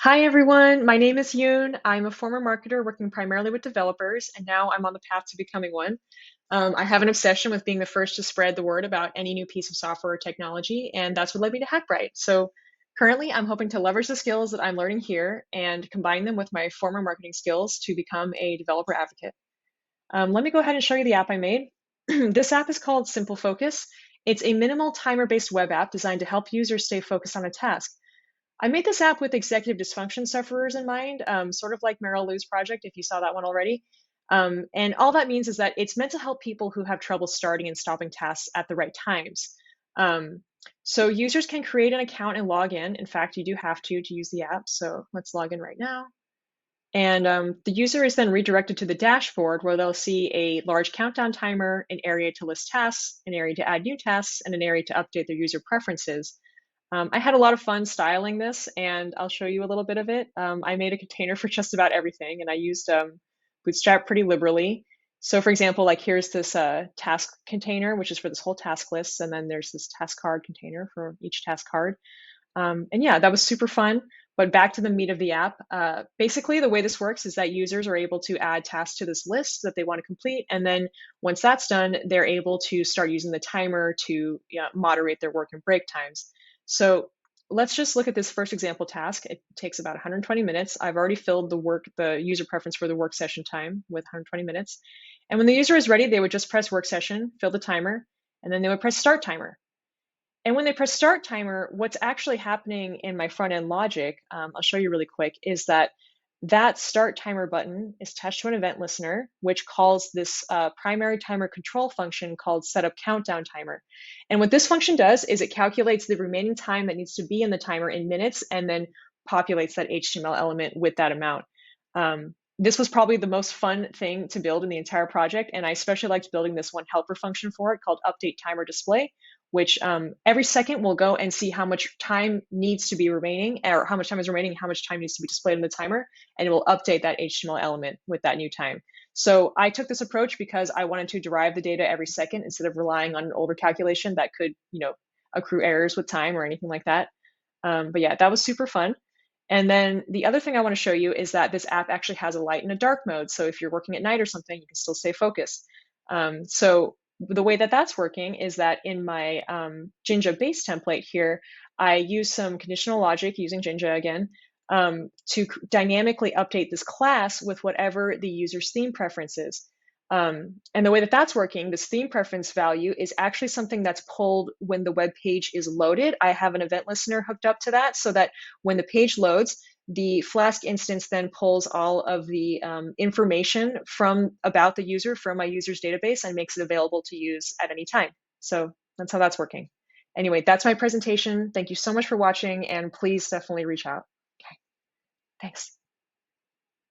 Hi everyone, my name is Yoon. I'm a former marketer working primarily with developers, and now I'm on the path to becoming one. I have an obsession with being the first to spread the word about any new piece of software or technology, and that's what led me to Hackbright. So currently, I'm hoping to leverage the skills that I'm learning here and combine them with my former marketing skills to become a developer advocate. Let me go ahead and show you the app I made. This app is called Simple Focus. It's a minimal timer-based web app designed to help users stay focused on a task. I made this app with executive dysfunction sufferers in mind, sort of like Meryl Lou's project, if you saw that one already. And all that means is that it's meant to help people who have trouble starting and stopping tasks at the right times. Um, so users can create an account and log in. In fact, you do have to use the app. So let's log in right now. And the user is then redirected to the dashboard where they'll see a large countdown timer, an area to list tasks, an area to add new tasks, and an area to update their user preferences. I had a lot of fun styling this, and I'll show you a little bit of it. I made a container for just about everything, and I used Bootstrap pretty liberally. So for example, like here's this task container, which is for this whole task list, and then there's this task card container for each task card. And yeah, that was super fun. But back to the meat of the app. Basically, the way this works is that users are able to add tasks to this list that they want to complete. And then once that's done, they're able to start using the timer to moderate their work and break times. So let's just look at this first example task. It takes about 120 minutes. I've already filled the user preference for the work session time with 120 minutes. And when the user is ready, they would just press work session, fill the timer, and then they would press start timer. And when they press start timer, what's actually happening in my front end logic, I'll show you really quick, is that that start timer button is attached to an event listener, which calls this primary timer control function called setup countdown timer. And what this function does is it calculates the remaining time that needs to be in the timer in minutes and then populates that HTML element with that amount. This was probably the most fun thing to build in the entire project. And I especially liked building this one helper function for it called update timer display, which every second will go and see how much time needs to be remaining, or how much time is remaining, how much time needs to be displayed in the timer, and it will update that HTML element with that new time. So I took this approach because I wanted to derive the data every second instead of relying on an older calculation that could, accrue errors with time or anything like that. But yeah, that was super fun. And then the other thing I want to show you is that this app actually has a light and a dark mode. So if you're working at night or something, you can still stay focused. So the way that that's working is that in my Jinja base template here, I use some conditional logic using Jinja again to dynamically update this class with whatever the user's theme preference is. And the way that that's working, this theme preference value is actually something that's pulled when the web page is loaded. I have an event listener hooked up to that so that when the page loads, the Flask instance then pulls all of the information about the user from my user's database and makes it available to use at any time. So that's how that's working. Anyway, that's my presentation. Thank you so much for watching, and please definitely reach out. Okay, thanks.